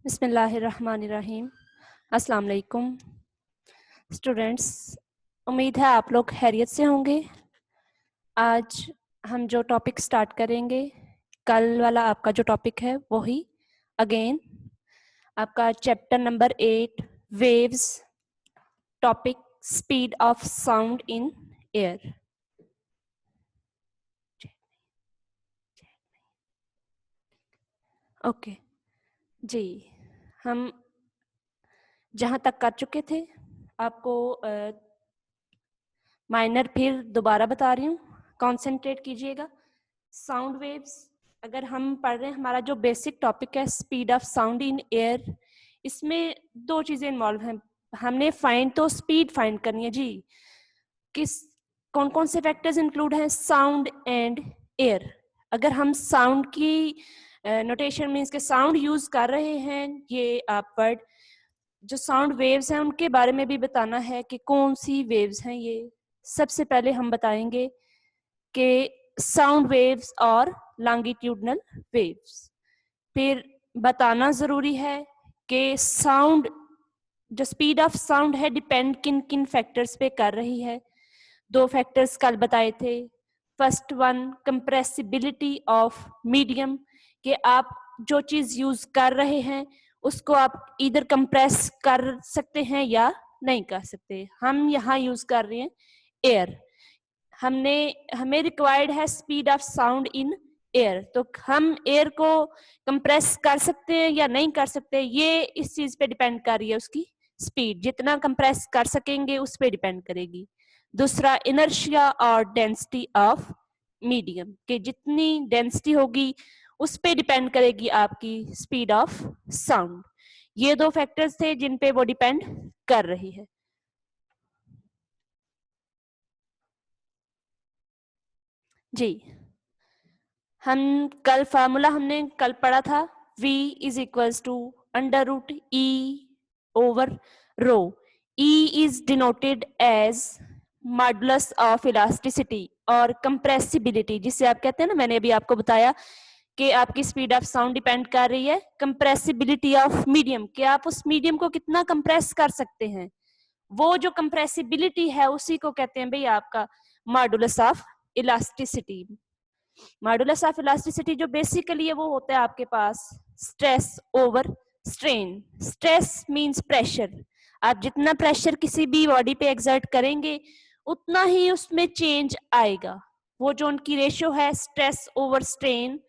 बिस्मिल्लाहिर्रहमानिर्रहीम। अस्सलाम वालेकुम स्टूडेंट्स, उम्मीद है आप लोग खैरियत से होंगे। आज हम जो टॉपिक स्टार्ट करेंगे, कल वाला आपका जो टॉपिक है वही अगेन आपका chapter number 8 waves, topic speed of sound in air. Okay जी, हम जहाँ तक कर चुके थे आपको माइनर फिर दोबारा बता रही हूँ, कॉन्सेंट्रेट कीजिएगा। साउंड वेव्स अगर हम पढ़ रहे हैं, हमारा जो बेसिक टॉपिक है speed of sound in air, इसमें दो चीजें इन्वॉल्व हैं। हमने फाइंड तो स्पीड फाइंड करनी है जी, किस कौन कौन से फैक्टर्स इंक्लूड हैं, साउंड एंड एयर। अगर हम साउंड की नोटेशन मीन्स के साउंड यूज कर रहे हैं, ये आप वर्ड जो साउंड वेव्स हैं उनके बारे में भी बताना है कि कौन सी वेव्स हैं ये। सबसे पहले हम बताएंगे कि साउंड वेव्स और लॉन्गिट्यूडनल वेव्स। फिर बताना जरूरी है कि साउंड जो स्पीड ऑफ साउंड है डिपेंड किन किन फैक्टर्स पे कर रही है। दो फैक्टर्स कल बताए थे। First one compressibility of medium, कि आप जो चीज यूज कर रहे हैं उसको आप इधर कंप्रेस कर सकते हैं या नहीं कर सकते। हम यहाँ यूज कर रहे हैं एयर। हमें रिक्वायर्ड है speed of sound in air, तो हम एयर को कंप्रेस कर सकते हैं या नहीं कर सकते, ये इस चीज पे डिपेंड कर रही है। उसकी स्पीड जितना कंप्रेस कर सकेंगे उस पे डिपेंड करेगी। दूसरा इनर्शिया और डेंसिटी ऑफ मीडियम, कि जितनी डेंसिटी होगी उस पे डिपेंड करेगी आपकी स्पीड ऑफ साउंड। ये दो फैक्टर्स थे जिन पे वो डिपेंड कर रही है जी। हम कल फार्मूला हमने कल पढ़ा था, V is equals to under root E over rho. E is denoted as modulus of elasticity और कंप्रेसिबिलिटी, जिसे आप कहते हैं ना, मैंने अभी आपको बताया कि आपकी स्पीड ऑफ साउंड डिपेंड कर रही है कंप्रेसिबिलिटी ऑफ मीडियम, कि आप उस मीडियम को कितना कंप्रेस कर सकते हैं। वो जो कंप्रेसिबिलिटी है उसी को कहते हैं भाई आपका modulus of elasticity. Modulus of elasticity जो बेसिकली है वो होता है आपके पास stress over strain. Stress means pressure, आप जितना प्रेशर किसी भी बॉडी पे एक्सर्ट करेंगे उतना ही उसमें चेंज आएगा। वो जो उनकी रेशियो है stress over strain,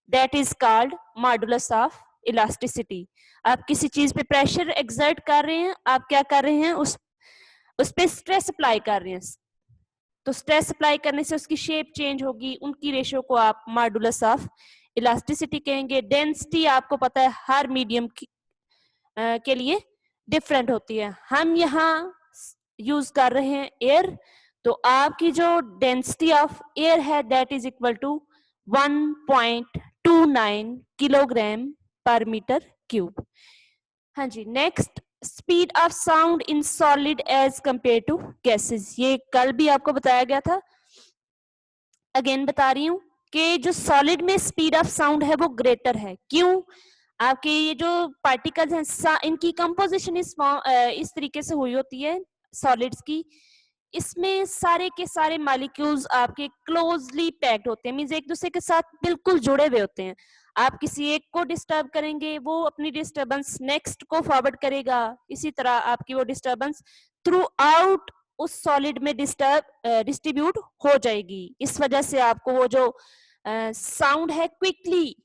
that is called modulus of elasticity. आप किसी चीज पे प्रेशर एक्सर्ट कर रहे हैं, आप क्या कर रहे हैं, उस पे स्ट्रेस अप्लाई कर रहे हैं, तो स्ट्रेस अप्लाई करने से उसकी शेप चेंज होगी, उनकी रेशियो को आप मॉडुलस ऑफ इलास्टिसिटी कहेंगे। डेंसिटी आपको पता है हर मीडियम के लिए डिफरेंट होती है। हम यहाँ यूज कर रहे हैं एयर, तो आपकी जो डेंसिटी ऑफ एयर है that is equal to 1.29 kilogram पर मीटर क्यूब। हाँ जी, next speed of sound in solid as compare to gases. ये कल भी आपको बताया गया था, अगेन बता रही हूँ कि जो सॉलिड में स्पीड ऑफ साउंड है वो ग्रेटर है। क्यों? आपके ये जो पार्टिकल्स हैं इनकी कंपोजिशन इस तरीके से हुई होती है सॉलिड्स की, इसमें सारे के सारे मॉलिक्यूल्स आपके क्लोजली पैक्ड होते हैं, मींस एक दूसरे के साथ बिल्कुल जुड़े हुए होते हैं। आप किसी एक को डिस्टर्ब करेंगे, वो अपनी डिस्टर्बेंस नेक्स्ट को फॉरवर्ड करेगा, इसी तरह आपकी वो डिस्टर्बेंस थ्रू आउट उस सॉलिड में डिस्ट्रीब्यूट हो जाएगी। इस वजह से आपको वो जो साउंड है क्विकली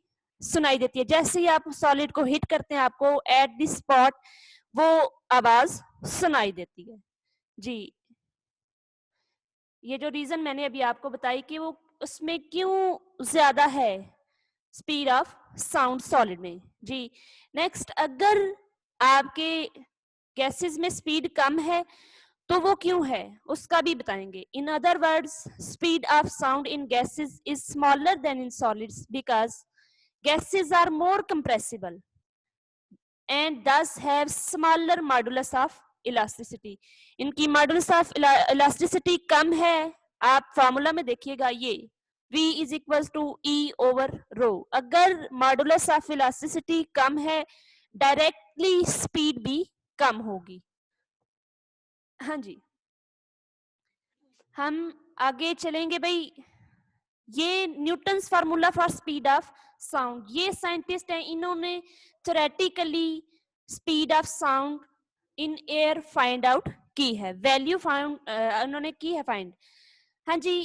सुनाई देती है। जैसे ही आप सॉलिड को हिट करते हैं आपको एट द स्पॉट वो आवाज सुनाई देती है जी। ये जो रीजन मैंने अभी आपको बताई कि वो उसमें क्यों ज्यादा है स्पीड ऑफ साउंड सॉलिड में जी। नेक्स्ट, अगर आपके गैसेस में स्पीड कम है तो वो क्यों है उसका भी बताएंगे। In other words, speed of sound in gases is smaller then in solids because gases are more compressible and thus have smaller modulus of elasticity. इनकी modulus of elasticity कम है। आप फॉर्मूला में देखिएगा ये V is equals to E over rho। अगर modulus of elasticity कम है directly speed भी कम होगी। हाँ जी, हम आगे चलेंगे भाई। ये Newton's formula for speed of sound, ये साइंटिस्ट हैं, इन्होंने theoretically speed of sound in air find out की है, वैल्यू फाउंड उन्होंने की है फाइंड। हाँ जी,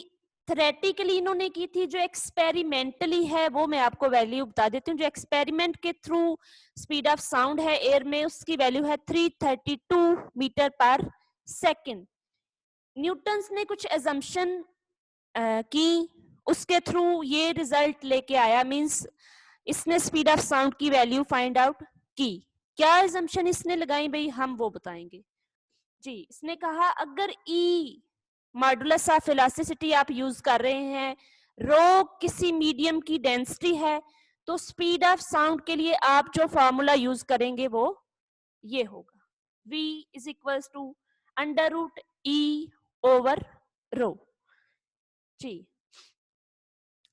थ्योरेटिकली इन्होंने की थी, जो एक्सपेरिमेंटली है वो मैं आपको वैल्यू बता देती हूँ। जो एक्सपेरिमेंट के थ्रू स्पीड ऑफ साउंड है एयर में, उसकी वैल्यू है 332 मीटर पर सेकेंड। न्यूटन्स ने कुछ एजम्पशन की, उसके थ्रू ये रिजल्ट लेके आया, मींस इसने स्पीड ऑफ साउंड की वैल्यू फाइंड आउट की। क्या एजम्पशन इसने लगाई भाई, हम वो बताएंगे जी। इसने कहा अगर ई मॉडुलस ऑफ इलास्टिसिटी आप यूज कर रहे हैं, रो किसी मीडियम की डेंसिटी है, तो स्पीड ऑफ साउंड के लिए आप जो फॉर्मूला यूज करेंगे वो ये होगा, v is equal to under root E over rho जी।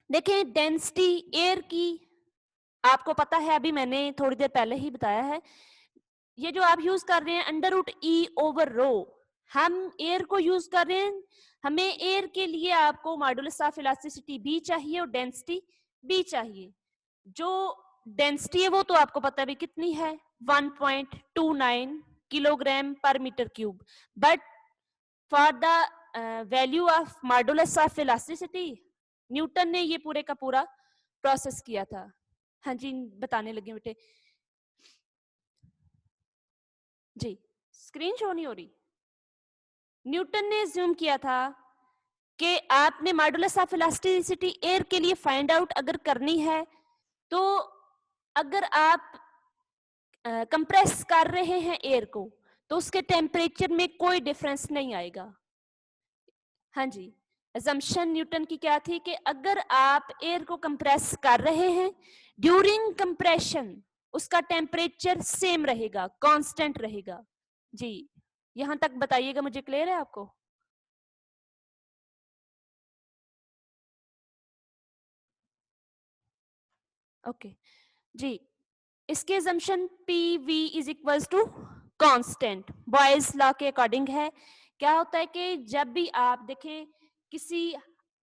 देखें डेंसिटी एयर की आपको पता है, अभी मैंने थोड़ी देर पहले ही बताया है, ये जो आप यूज कर रहे हैं अंडर रूट ई ओवर रो, हम एयर को यूज कर रहे हैं, हमें एयर के लिए आपको मॉडुलस ऑफ इलास्टिसिटी भी चाहिए और डेंसिटी भी चाहिए। जो डेंसिटी है वो तो आपको पता है भी कितनी है, 1.29 किलोग्राम पर metre cube, but for the value of modulus of elasticity Newton ने ये पूरे का पूरा प्रोसेस किया था। हाँ जी, बताने लगे बेटे जी, स्क्रीन शो नहीं हो रही। न्यूटन ने ज्यूम किया था कि आपने मॉडुलस ऑफ इलास्टिसिटी एयर के लिए फाइंड आउट अगर करनी है, तो अगर आप कंप्रेस कर रहे हैं एयर को, तो उसके टेम्परेचर में कोई डिफरेंस नहीं आएगा। हाँ जी, assumption न्यूटन की क्या थी कि अगर आप एयर को कंप्रेस कर रहे हैं, ड्यूरिंग कंप्रेशन उसका टेम्परेचर सेम रहेगा, कांस्टेंट रहेगा जी। यहां तक बताइएगा, मुझे क्लियर है आपको? ओके जी। इसके assumption PV is equal to constant, Boyle's law के अकॉर्डिंग है। क्या होता है कि जब भी आप देखें किसी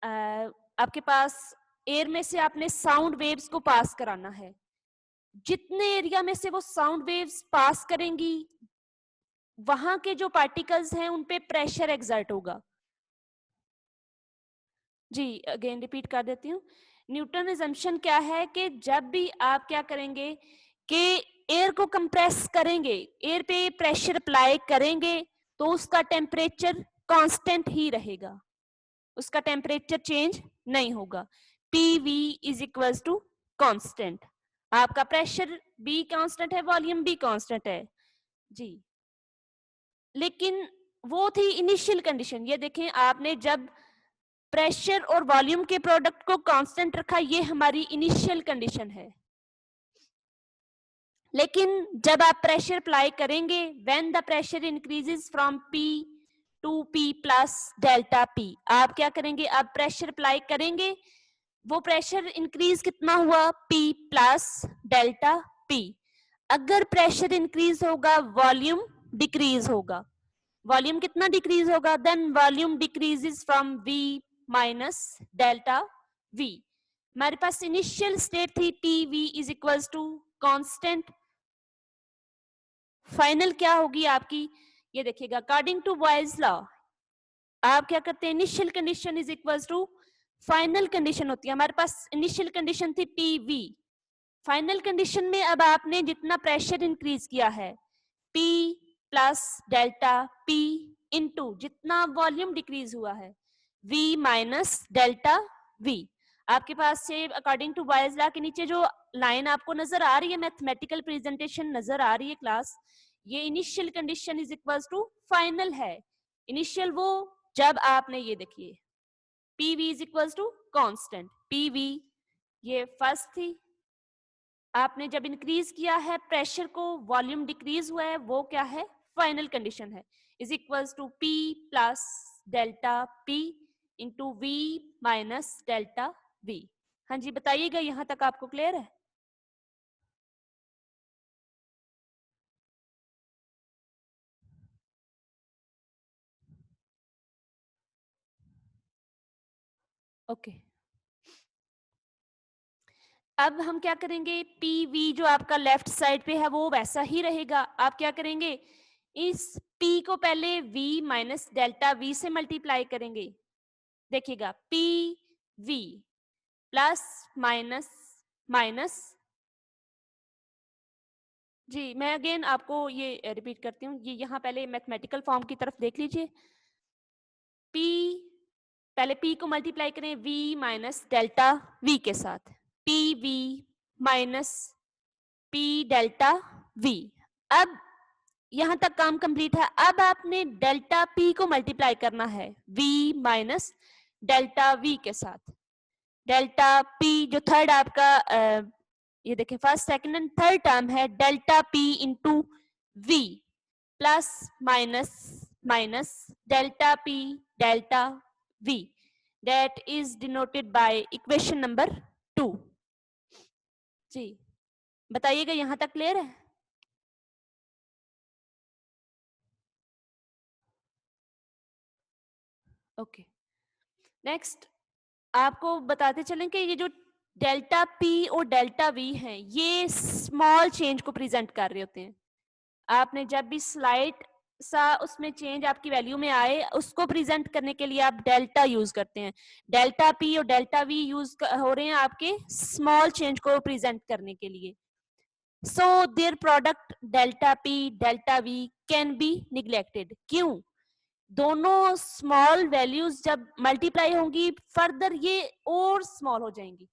आपके पास एयर में से आपने साउंड वेव्स को पास कराना है, जितने एरिया में से वो साउंड वेव्स पास करेंगी, वहां के जो पार्टिकल्स हैं उन पे प्रेशर एक्सर्ट होगा जी। अगेन रिपीट कर देती हूँ, न्यूटन असम्पशन क्या है कि जब भी आप क्या करेंगे कि एयर को कंप्रेस करेंगे, एयर पे प्रेशर अप्लाई करेंगे, तो उसका टेम्परेचर कांस्टेंट ही रहेगा, उसका टेम्परेचर चेंज नहीं होगा। PV is equal to constant, आपका प्रेशर भी कांस्टेंट है, वॉल्यूम भी कांस्टेंट है जी। लेकिन वो थी इनिशियल कंडीशन। ये देखें, आपने जब प्रेशर और वॉल्यूम के प्रोडक्ट को कांस्टेंट रखा, ये हमारी इनिशियल कंडीशन है। लेकिन जब आप प्रेशर अप्लाई करेंगे, when the pressure increases from P to P plus delta P, आप क्या करेंगे, आप प्रेशर अप्लाई करेंगे, वो प्रेशर इंक्रीज कितना हुआ, P प्लस डेल्टा P। अगर प्रेशर इंक्रीज होगा, वॉल्यूम डिक्रीज होगा। वॉल्यूम कितना डिक्रीज होगा, then volume decreases from V minus delta V। हमारे पास इनिशियल स्टेट थी PV is equal to constant, final क्या होगी आपकी, ये देखिएगा, अकॉर्डिंग टू बॉयज लॉ आप क्या करते हैं, initial condition is equal to final condition होती है। हमारे पास इनिशियल कंडीशन थी PV, फाइनल कंडीशन में अब आपने जितना प्रेशर इंक्रीज किया है, P plus delta P into जितना वॉल्यूम डिक्रीज हुआ है, V माइनस डेल्टा V। आपके पास से अकॉर्डिंग टू बॉयज लॉ के नीचे जो लाइन आपको नजर आ रही है, मैथमेटिकल प्रेजेंटेशन नजर आ रही है क्लास, ये initial condition is equal to final है। इनिशियल वो जब आपने ये देखिए PV is equal to constant, PV ये फर्स्ट थी, आपने जब इंक्रीज किया है प्रेशर को, वॉल्यूम डिक्रीज हुआ है, वो क्या है, फाइनल कंडीशन है, is equal to P plus delta P into V minus delta V। हाँ जी, बताइएगा, यहां तक आपको क्लियर है? ओके अब हम क्या करेंगे, पी वी जो आपका लेफ्ट साइड पे है वो वैसा ही रहेगा। आप क्या करेंगे, इस पी को पहले वी माइनस डेल्टा वी से मल्टीप्लाई करेंगे। देखिएगा P V plus minus minus, जी मैं अगेन आपको ये रिपीट करती हूँ, ये यहाँ पहले मैथमेटिकल फॉर्म की तरफ देख लीजिए। पी पहले पी को मल्टीप्लाई करें वी माइनस डेल्टा वी के साथ, P V minus P delta we. अब यहां तक काम कंप्लीट है। अब आपने डेल्टा पी को मल्टीप्लाई करना है वी माइनस डेल्टा वी के साथ। डेल्टा पी जो थर्ड आपका ये देखिए first second and third term है, delta P into V plus minus minus delta P delta V, that is denoted by equation number 2। जी बताइएगा यहां तक क्लियर है? ओके नेक्स्ट आपको बताते चलें कि ये जो डेल्टा पी और डेल्टा वी है ये स्मॉल चेंज को प्रेजेंट कर रहे होते हैं। आपने जब भी स्लाइड सा उसमें चेंज आपकी वैल्यू में आए उसको प्रेजेंट करने के लिए आप डेल्टा यूज करते हैं। डेल्टा पी और डेल्टा वी यूज हो रहे हैं आपके स्मॉल चेंज को प्रेजेंट करने के लिए। So their product delta P delta we can be neglected. क्यों? दोनों स्मॉल वैल्यूज जब मल्टीप्लाई होंगी फर्दर ये और स्मॉल हो जाएंगी।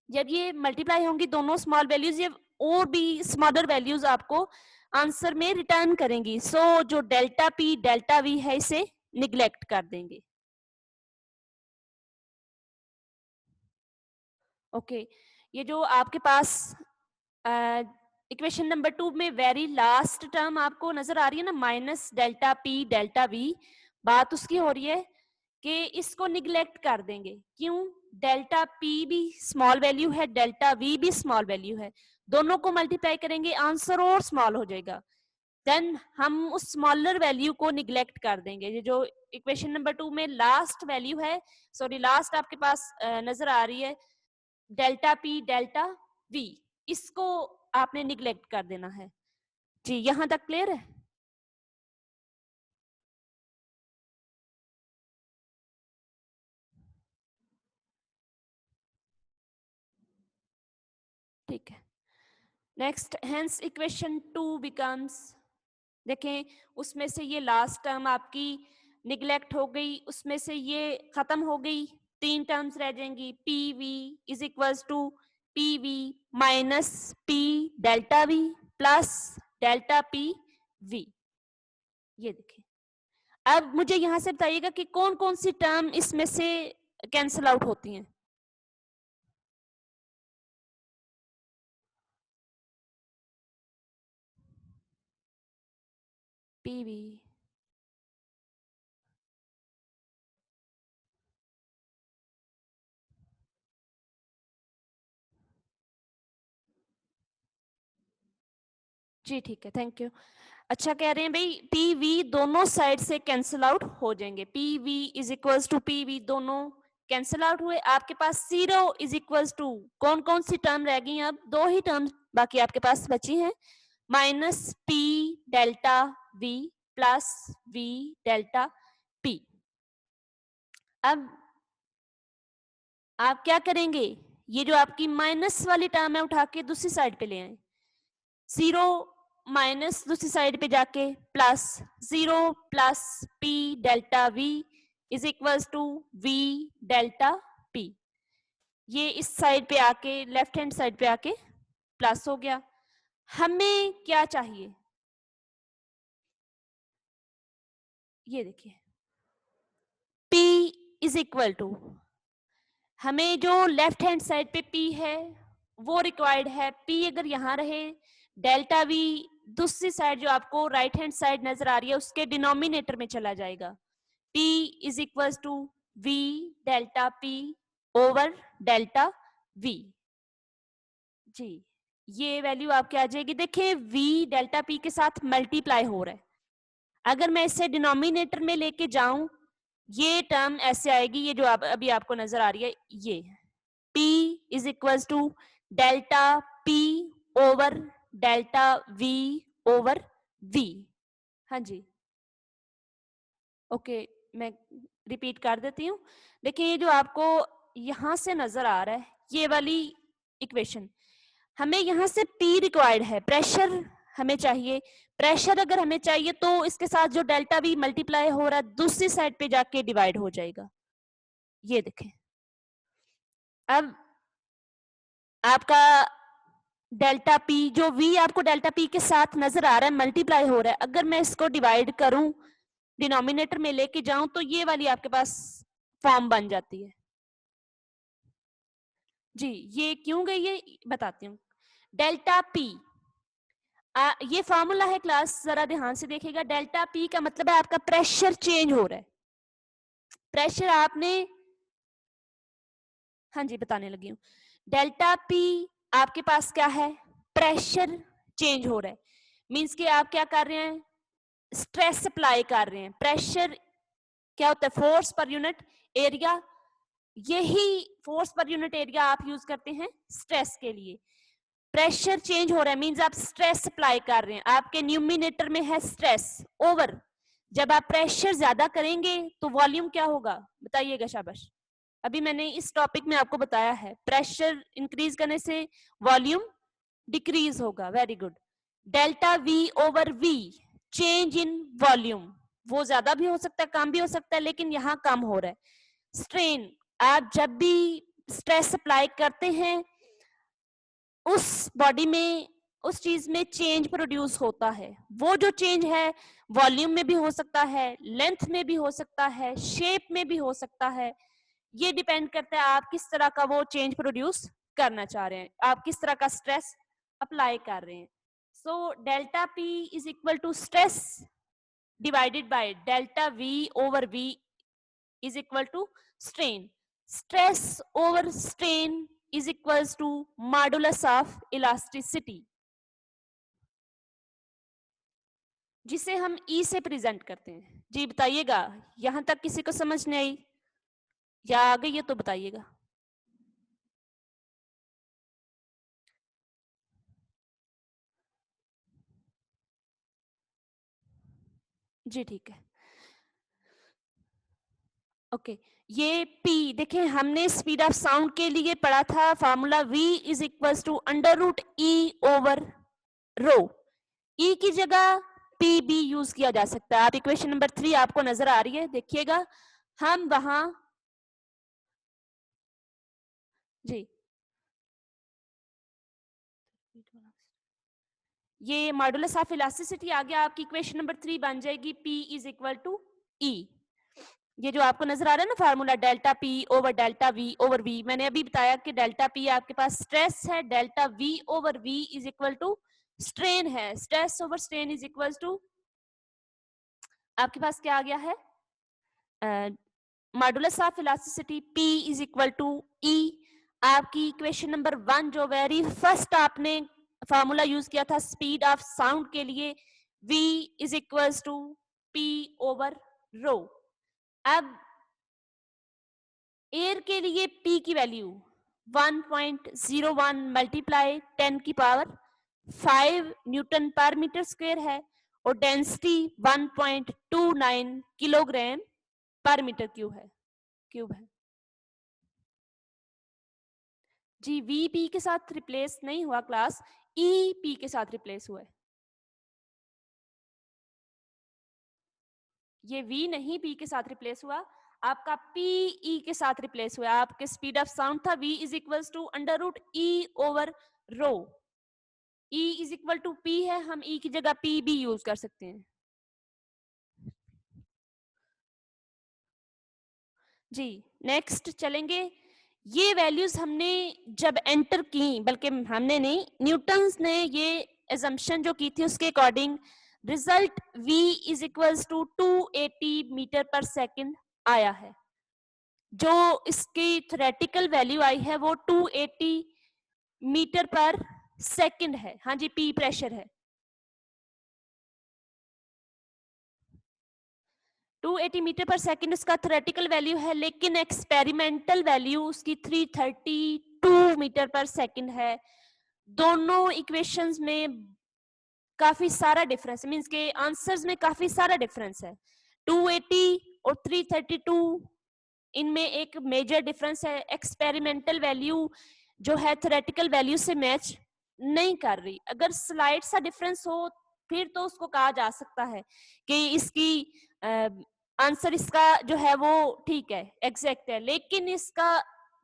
जब ये मल्टीप्लाई होंगी दोनों स्मॉल वैल्यूज, ये और भी स्मॉलर वैल्यूज आपको आंसर में रिटर्न करेंगी। सो जो डेल्टा पी डेल्टा वी है इसे निग्लेक्ट कर देंगे। ओके ये जो आपके पास इक्वेशन नंबर 2 में वेरी लास्ट टर्म आपको नजर आ रही है ना, minus delta P delta we, बात उसकी हो रही है कि इसको निग्लेक्ट कर देंगे। क्यों? डेल्टा पी भी स्मॉल वैल्यू है, डेल्टा वी भी स्मॉल वैल्यू है, दोनों को मल्टीप्लाई करेंगे आंसर और स्मॉल हो जाएगा। देन हम उस स्मॉलर वैल्यू को निग्लेक्ट कर देंगे। ये जो इक्वेशन नंबर 2 में लास्ट वैल्यू है, सॉरी लास्ट आपके पास नजर आ रही है डेल्टा पी डेल्टा वी, इसको आपने निग्लेक्ट कर देना है। जी यहां तक क्लियर है? ठीक है नेक्स्ट हेंस इक्वेशन 2 बिकम्स, देखें उसमें से ये लास्ट टर्म आपकी निग्लेक्ट हो गई, उसमें से ये खत्म हो गई, 3 टर्म्स रह जाएंगी। P V is equals to P V minus P delta V plus delta P V. ये देखिए अब मुझे यहां से बताइएगा कि कौन कौन सी टर्म इसमें से कैंसिल आउट होती हैं। पी वी जी ठीक है थैंक यू। अच्छा कह रहे हैं भाई पी वी दोनों साइड से कैंसिल आउट हो जाएंगे। P V is equals to P V दोनों कैंसिल आउट हुए। आपके पास 0 इज इक्वल्स टू कौन कौन सी टर्म रह गई? अब 2 ही टर्म बाकी आपके पास बची हैं, minus P delta V plus we delta P. अब आप क्या करेंगे, ये जो आपकी माइनस वाली टर्म है उठा के दूसरी साइड पे ले आए, 0 माइनस दूसरी साइड पे जाके plus 0 plus P delta V is equals to V delta P. ये इस साइड पे आके लेफ्ट हैंड साइड पे आके प्लस हो गया। हमें क्या चाहिए, ये देखिए P इज इक्वल टू, हमें जो लेफ्ट हैंड साइड पे P है वो रिक्वायर्ड है। P अगर यहाँ रहे, डेल्टा V दूसरी साइड जो आपको राइट हैंड साइड नजर आ रही है उसके डिनोमिनेटर में चला जाएगा। P is equal to V delta P over delta V। जी ये वैल्यू आपके आ जाएगी। देखिए V डेल्टा P के साथ मल्टीप्लाई हो रहा है, अगर मैं इसे डिनोमिनेटर में लेके जाऊं ये टर्म ऐसे आएगी, ये जो अभी आपको नजर आ रही है, ये P is equal to delta P over delta V over V। हाँ जी, ओके, मैं रिपीट कर देती हूँ। देखिए ये जो आपको यहां से नजर आ रहा है, ये वाली इक्वेशन, हमें यहां से P रिक्वायर्ड है, प्रेशर हमें चाहिए। प्रेशर अगर हमें चाहिए तो इसके साथ जो डेल्टा V मल्टीप्लाई हो रहा है दूसरी साइड पे जाके डिवाइड हो जाएगा। ये देखें, अब आपका डेल्टा P, जो V आपको डेल्टा P के साथ नजर आ रहा है, मल्टीप्लाई हो रहा है, अगर मैं इसको डिवाइड करूं, डिनोमिनेटर में लेके जाऊं, तो ये वाली आपके पास फॉर्म बन जाती है। जी, ये क्यों गई है बताती हूँ। डेल्टा P, ये फॉर्मूला है क्लास, जरा ध्यान से देखिएगा। डेल्टा P का मतलब है आपका प्रेशर चेंज हो रहा है। प्रेशर आपने, हाँ जी बताने लगी हूँ। डेल्टा P आपके पास क्या है, प्रेशर चेंज हो रहा है, मींस कि आप क्या कर रहे हैं, स्ट्रेस अप्लाई कर रहे हैं। प्रेशर क्या होता है, फोर्स पर यूनिट एरिया, यही फोर्स पर यूनिट एरिया आप यूज करते हैं स्ट्रेस के लिए। प्रेशर चेंज हो रहा है मींस आप स्ट्रेस अप्लाई कर रहे हैं, आपके न्यूमिनेटर में है स्ट्रेस ओवर, जब आप प्रेशर ज्यादा करेंगे तो वॉल्यूम क्या होगा, बताइएगा, शाबाश। अभी मैंने इस टॉपिक में आपको बताया है, प्रेशर इंक्रीज करने से वॉल्यूम डिक्रीज होगा। Very good. Delta V over V, change in volume, वो ज्यादा भी हो सकता है, कम भी हो सकता है, लेकिन यहाँ कम हो रहा है। स्ट्रेन, आप जब भी स्ट्रेस अप्लाई करते हैं उस बॉडी में, उस चीज में चेंज प्रोड्यूस होता है। वो जो चेंज है वॉल्यूम में भी हो सकता है, लेंथ में भी हो सकता है, शेप में भी हो सकता है। ये डिपेंड करता है आप किस तरह का वो चेंज प्रोड्यूस करना चाह रहे हैं, आप किस तरह का स्ट्रेस अप्लाई कर रहे हैं। So delta P is equal to stress divided by delta V over V is equal to strain. Stress over strain is equals to modulus of elasticity, जिसे हम E से प्रेजेंट करते हैं। जी बताइएगा, यहां तक किसी को समझ नहीं आई या आ गई है तो बताइएगा। जी ठीक है, ओके। ये P देखें, हमने स्पीड ऑफ साउंड के लिए पढ़ा था formula V is equal to under root E over rho. E की जगह PB यूज किया जा सकता है। आप इक्वेशन नंबर 3 आपको नजर आ रही है, देखिएगा, हम वहां, जी ये मॉडुलस ऑफ इलास्टिसिटी आ गया, आपकी इक्वेशन नंबर 3 बन जाएगी P is equal to E। ये जो आपको नजर आ रहा है ना formula, delta P over delta V over V, मैंने अभी बताया कि डेल्टा P आपके पास स्ट्रेस है, delta V over V is equal to strain है। Stress over strain is equal to आपके पास क्या आ गया है, modulus of elasticity P is equal to E। आपकी इक्वेशन नंबर 1 जो वेरी फर्स्ट आपने फार्मूला यूज किया था स्पीड ऑफ साउंड के लिए, V is equal to P over rho. अब एयर के लिए P की वैल्यू 1.01 मल्टीप्लाई 10 की पावर 5 न्यूटन पर मीटर स्क्वायर है, और डेंसिटी 1.29 किलोग्राम पर मीटर क्यूब है। जी VP के साथ रिप्लेस नहीं हुआ क्लास, EP के साथ रिप्लेस हुआ है। ये V नहीं P के साथ रिप्लेस हुआ, आपका PE के साथ रिप्लेस हुआ। आपके स्पीड ऑफ साउंड था V is equal to under root E over rho. E is equal to P है, हम E की जगह P भी यूज कर सकते हैं। जी नेक्स्ट चलेंगे। ये वैल्यूज हमने जब एंटर की, बल्कि हमने नहीं, न्यूटन्स ने ये एजम्पशन जो की थी उसके according result V is equal to 280 metre पर सेकंड आया है। जो इसकी थ्योरेटिकल वैल्यू आई है वो 280 मीटर पर सेकंड है। हाँ जी, P प्रेशर है, 280 मीटर पर सेकंड उसका थ्योरेटिकल वैल्यू है, लेकिन एक्सपेरिमेंटल वैल्यू उसकी 332 मीटर पर सेकंड है। दोनों इक्वेशंस में काफी सारा डिफरेंस है, मींस के आंसर्स में काफी सारा डिफरेंस है। 280 और 332 इनमें एक मेजर डिफरेंस है। एक्सपेरिमेंटल वैल्यू जो है थ्योरेटिकल वैल्यू से मैच नहीं कर रही। अगर स्लाइड सा डिफरेंस हो फिर तो उसको कहा जा सकता है कि इसकी आंसर इसका जो है वो ठीक है, एग्जैक्ट है, लेकिन इसका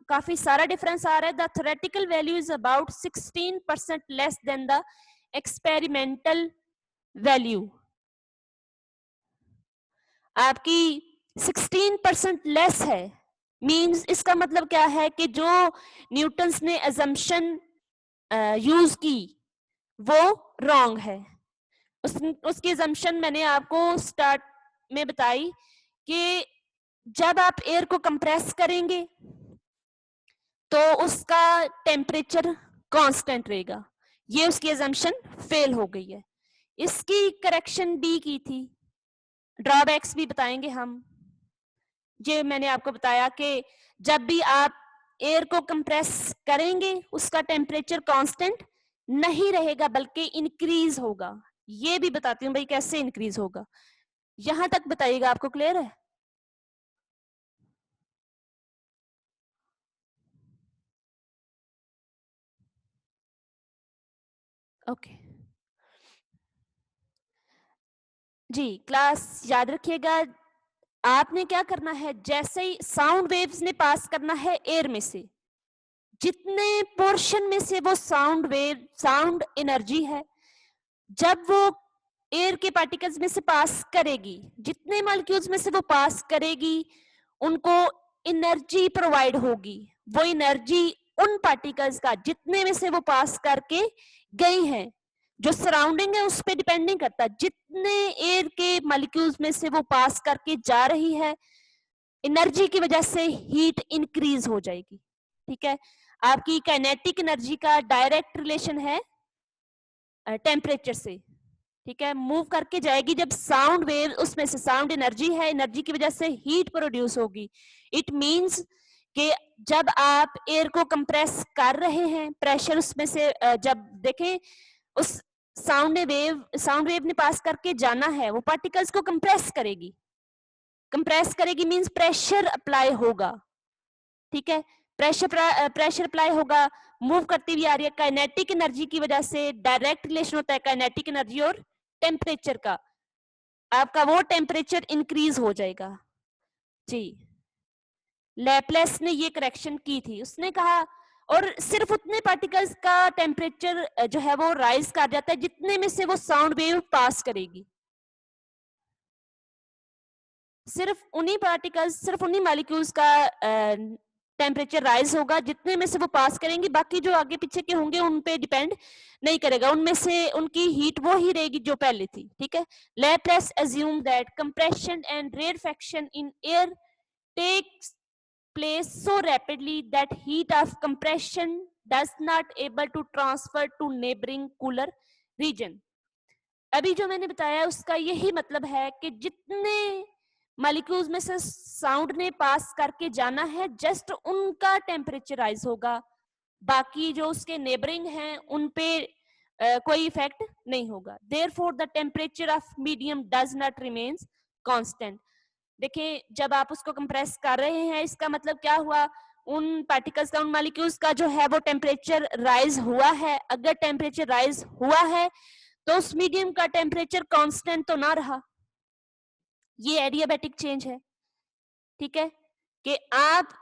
काफी सारा डिफरेंस आ रहा है। The theoretical value is about 16% less than the experimental value. आपकी 16% लेस है, मींस इसका मतलब क्या है कि जो न्यूटन्स ने अजम्पशन यूज की वो रॉन्ग है। उसकी अजम्पशन मैंने आपको स्टार्ट में बताई कि जब आप एयर को कंप्रेस करेंगे तो उसका टेम्परेचर कांस्टेंट रहेगा। ये उसकी अजम्पशन फेल हो गई है। इसकी करेक्शन डी की थी। ड्रॉबैक्स भी बताएंगे हम। ये मैंने आपको बताया कि जब भी आप एयर को कंप्रेस करेंगे उसका टेम्परेचर कांस्टेंट नहीं रहेगा बल्कि इंक्रीज होगा। ये भी बताती हूँ भाई कैसे इंक्रीज होगा। यहां तक बताइएगा, आपको क्लियर है? ओके जी, क्लास याद रखिएगा। आपने क्या करना है, जैसे ही साउंड वेव्स ने पास करना है एयर में से, जितने पोर्शन में से वो साउंड वेव साउंड एनर्जी है, जब वो एयर के पार्टिकल्स में से पास करेगी, जितने मॉलिक्यूल्स में से वो पास करेगी उनको एनर्जी प्रोवाइड होगी। वो एनर्जी उन पार्टिकल्स का जितने में से वो पास करके गई हैं, जो सराउंडिंग है उस पर डिपेंड नहीं करता। जितने एयर के मॉलिक्यूल्स में से वो पास करके जा रही है, एनर्जी की वजह से हीट इंक्रीज हो जाएगी। ठीक है, आपकी काइनेटिक एनर्जी का डायरेक्ट रिलेशन है टेम्परेचर से। ठीक है, मूव करके जाएगी। जब साउंड वेव, उसमें से साउंड एनर्जी है, एनर्जी की वजह से हीट प्रोड्यूस होगी। इट मींस कि जब आप एयर को कंप्रेस कर रहे हैं, प्रेशर उसमें से जब देखें उस साउंड वेव ने पास करके जाना है, वो पार्टिकल्स को कंप्रेस करेगी। कंप्रेस करेगी मींस प्रेशर अप्लाई होगा। ठीक है, प्रेशर अप्लाई होगा, मूव करती हुई आ रही है। काइनेटिक एनर्जी की वजह से डायरेक्ट रिलेशन होता है काइनेटिक एनर्जी और टेम्परेचर का। आपका वो टेम्परेचर इंक्रीज हो जाएगा। जी, लैपलेस ने ये करेक्शन की थी। उसने कहा और सिर्फ उतने पार्टिकल्स का टेम्परेचर जो है वो राइज कर जाता है जितने में से वो साउंड वेव पास करेगी। सिर्फ उन्हीं पार्टिकल्स, सिर्फ उन्हीं मॉलिक्यूल्स का टेम्परेचर राइज होगा जितने में से वो पास करेंगी। बाकी जो आगे पीछे के होंगे उन पे डिपेंड नहीं करेगा, उनमें से उनकी हीट वो ही रहेगी जो पहले थी। ठीक है, Laplace assumed that compression and rarefaction in air takes place so rapidly that heat of compression does not able to transfer to neighboring cooler region। अभी जो मैंने बताया उसका यही मतलब है कि जितने मॉलिक्यूल्स में से साउंड ने पास करके जाना है, जस्ट उनका टेम्परेचर राइज होगा, बाकी जो उसके नेबरिंग हैं उन पे कोई इफेक्ट नहीं होगा। Therefore the temperature of medium does not remains constant. देखिए, जब आप उसको कंप्रेस कर रहे हैं, इसका मतलब क्या हुआ, उन पार्टिकल्स का, उन मॉलिक्यूल्स का जो है वो टेम्परेचर राइज हुआ है। अगर टेम्परेचर राइज हुआ है तो उस मीडियम का टेम्परेचर कांस्टेंट तो ना रहा। ये एडियाबैटिक चेंज है। ठीक है, कि आप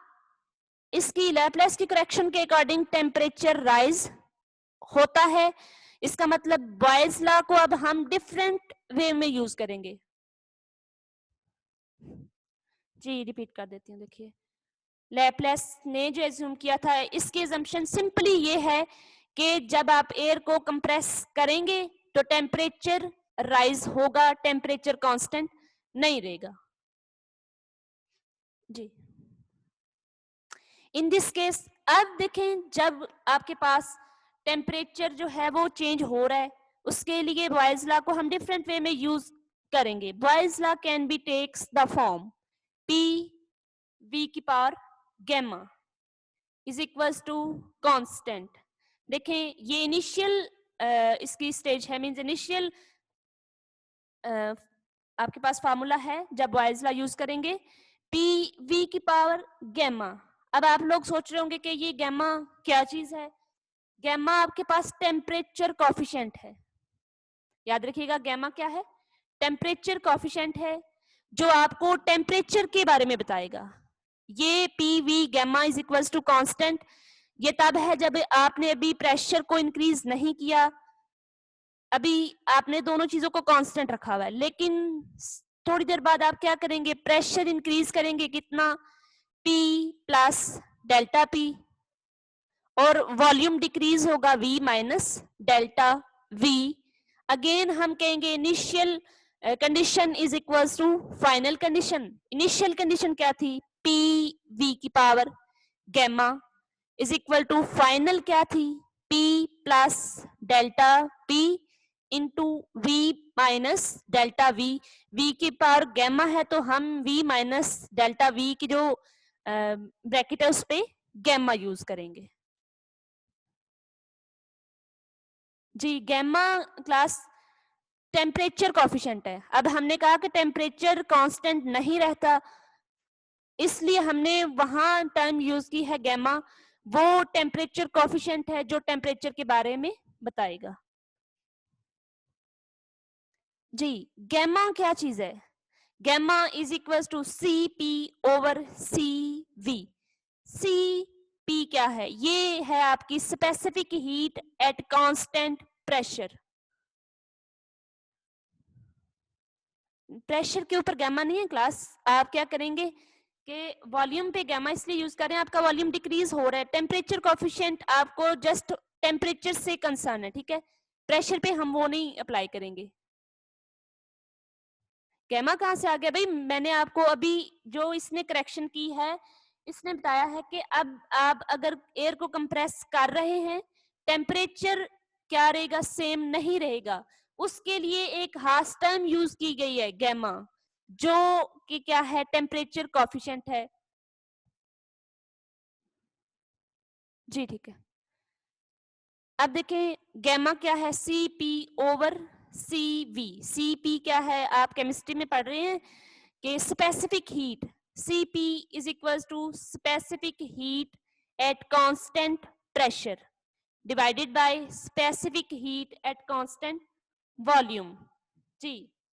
इसकी लैपलेस की करेक्शन के अकॉर्डिंग टेम्परेचर राइज होता है। इसका मतलब बॉयल्स लॉ को अब हम डिफरेंट वे में यूज करेंगे। जी, रिपीट कर देती हूँ। देखिए, लैपलेस ने जो एज्यूम किया था, इसकी एजम्पशन सिंपली ये है कि जब आप एयर को कंप्रेस करेंगे तो टेम्परेचर राइज होगा, टेम्परेचर कांस्टेंट नहीं रहेगा। जी, इन दिस केस अब देखें, जब आपके पास टेम्परेचर जो है वो चेंज हो रहा है, उसके लिए बॉयल्स लॉ को हम डिफरेंट वे में यूज करेंगे। Boyle's law can be takes the form P V की power gamma is equals to constant. देखें ये इनिशियल इसकी स्टेज है, मींस इनिशियल आपके पास फार्मूला है जब बॉयज लॉ यूज करेंगे पी वी की पावर गैमा। अब आप लोग सोच रहे होंगे कि ये गैमा क्या चीज है। गैमा आपके पास टेम्परेचर कॉफिशिएंट है, याद रखिएगा गैमा क्या है, टेम्परेचर कॉफिशिएंट है जो आपको टेम्परेचर के बारे में बताएगा। ये P V gamma is equals to constant, ये तब है जब आपने अभी प्रेशर को इंक्रीज नहीं किया, अभी आपने दोनों चीजों को कांस्टेंट रखा हुआ है। लेकिन थोड़ी देर बाद आप क्या करेंगे, प्रेशर इंक्रीज करेंगे, कितना, P प्लस डेल्टा P, और वॉल्यूम डिक्रीज होगा V minus delta V। Again हम कहेंगे initial condition is equals to final condition. Initial condition क्या थी, P V की power gamma is equal to final क्या थी, P plus delta P into V minus delta V। V की power gamma है तो हम V माइनस डेल्टा V की जो ब्रैकेट है उस पे गैमा यूज करेंगे। जी गैमा क्लास टेम्परेचर कॉफिशिएंट है। अब हमने कहा कि टेम्परेचर कांस्टेंट नहीं रहता, इसलिए हमने वहां टर्म यूज की है गैमा, वो टेम्परेचर कॉफिशिएंट है जो टेम्परेचर के बारे में बताएगा। जी गैमा क्या चीज है, gamma is equal to C P over C V. C P क्या है, ये है आपकी specific heat at constant pressure. Pressure के ऊपर गैमा नहीं है क्लास, आप क्या करेंगे कि वॉल्यूम पे गैमा इसलिए यूज कर रहे हैं, आपका वॉल्यूम डिक्रीज हो रहा है। टेम्परेचर कोफिशिएंट आपको जस्ट टेम्परेचर से कंसर्न है, ठीक है, प्रेशर पे हम वो नहीं अप्लाई करेंगे। गैमा कहाँ से आ गया भाई, मैंने आपको अभी जो इसने करेक्शन की है, इसने बताया है कि अब आप अगर एयर को कंप्रेस कर रहे हैं, टेम्परेचर क्या रहेगा, सेम नहीं रहेगा, उसके लिए एक खास टर्म यूज की गई है गैमा, जो कि क्या है, टेम्परेचर कॉफिशिएंट है। जी ठीक है, अब देखें गैमा क्या है, C P over C V. C P क्या है, आप केमिस्ट्री में पढ़ रहे हैं कि specific heat, Cp is equals to specific heat at constant pressure divided by specific heat at constant volume। जी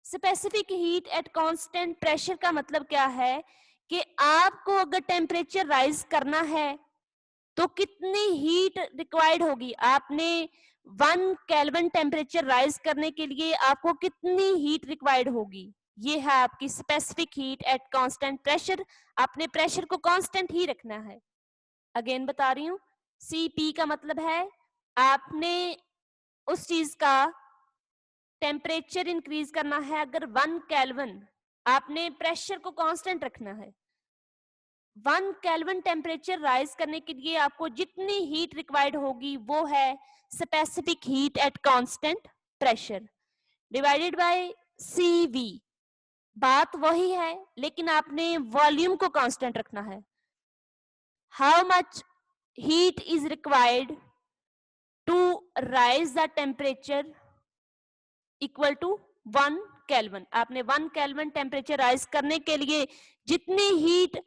specific heat at constant pressure का मतलब क्या है कि आपको अगर टेम्परेचर राइज करना है तो कितनी हीट रिक्वायर्ड होगी, आपने 1 केल्विन टेम्परेचर राइज करने के लिए आपको कितनी हीट रिक्वायर्ड होगी, ये है आपकी specific heat at constant pressure. आपने प्रेशर को कांस्टेंट ही रखना है। अगेन बता रही हूँ, Cp का मतलब है आपने उस चीज का टेम्परेचर इंक्रीज करना है, अगर 1 केल्विन, आपने प्रेशर को कांस्टेंट रखना है। 1 केल्विन टेम्परेचर राइज करने के लिए आपको जितनी हीट रिक्वायर्ड होगी वो है specific heat at constant pressure divided by Cv। बात वही है लेकिन आपने वॉल्यूम को कांस्टेंट रखना है। How much heat is required to raise the temperature equal to 1 kelvin. आपने 1 केल्विन टेम्परेचर राइज करने के लिए जितनी हीट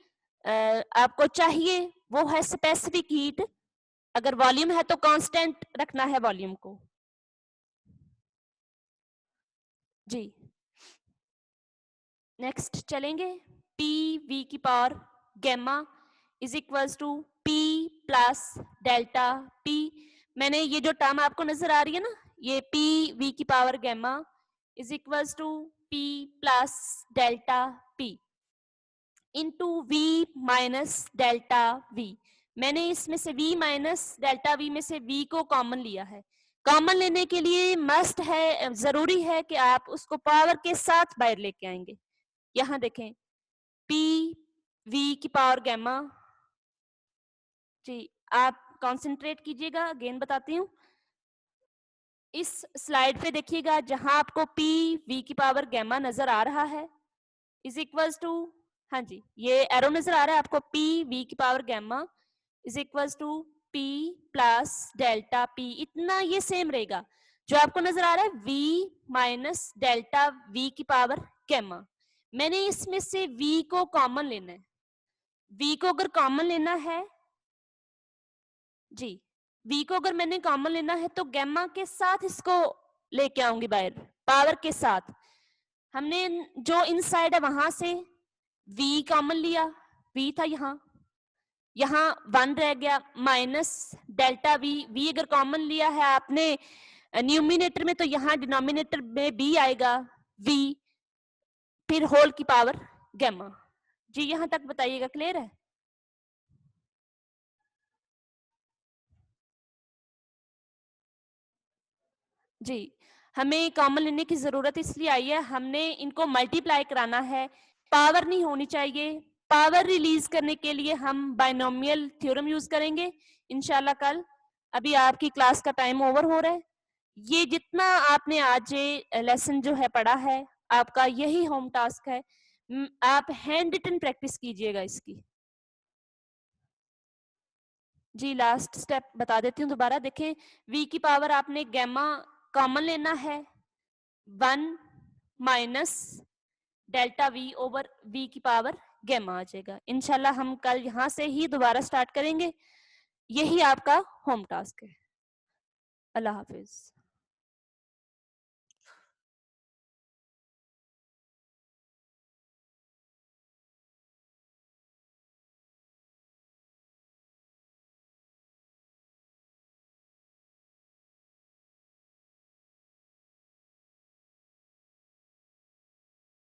आपको चाहिए वो है स्पेसिफिक हीट, अगर वॉल्यूम है तो कांस्टेंट रखना है वॉल्यूम को। जी नेक्स्ट चलेंगे, पी वी की power gamma is equals to P plus delta P. मैंने ये जो टर्म आपको नजर आ रही है ना, ये पी वी की power gamma is equals to P plus delta P into V minus delta V. मैंने इसमें से v माइनस डेल्टा v में से v को कॉमन लिया है। कॉमन लेने के लिए मस्ट है, जरूरी है कि आप उसको पावर के साथ बाहर लेके आएंगे। यहां देखें p v की पावर गैमा, जी आप कॉन्सेंट्रेट कीजिएगा, अगेन बताती हूँ, इस स्लाइड पे देखिएगा जहां आपको पी वी की पावर गैमा नजर आ रहा है इज इक्वल्स टू, हाँ जी ये एरो नजर आ रहा है आपको, पी वी की power gamma is equals to P plus delta P, इतना ये सेम रहेगा। जो आपको नजर आ रहा है v माइनस डेल्टा v की पावर गैमा, मैंने इसमें से v को कॉमन लेना है। v को अगर कॉमन लेना है जी, v को अगर मैंने कॉमन लेना है तो गैमा के साथ इसको लेके आऊंगी बाहर, पावर के साथ। हमने जो इनसाइड है वहां से v कॉमन लिया, v था यहाँ 1 रह गया, माइनस डेल्टा v, v अगर कॉमन लिया है आपने न्यूमिनेटर में तो यहाँ डिनोमिनेटर में b आएगा v, फिर होल की पावर गैमा। जी यहाँ तक बताइएगा, क्लियर है? जी, हमें कॉमन लेने की जरूरत इसलिए आई है, हमने इनको मल्टीप्लाई कराना है, पावर नहीं होनी चाहिए। पावर रिलीज करने के लिए हम बाइनोमियल थ्योरम यूज करेंगे इंशाल्लाह कल। अभी आपकी क्लास का टाइम ओवर हो रहा है। ये जितना आपने आज लेसन जो है पढ़ा है, आपका यही होम टास्क है। आप हैंड रिटन प्रैक्टिस कीजिएगा इसकी। जी लास्ट स्टेप बता देती हूँ दोबारा, देखें v की पावर आपने गैमा कॉमन लेना है, 1 minus delta v over v की पावर गैमा आ जाएगा। इंशाल्लाह हम कल यहाँ से ही दोबारा स्टार्ट करेंगे। यही आपका होम टास्क है। अल्लाह हाफिज।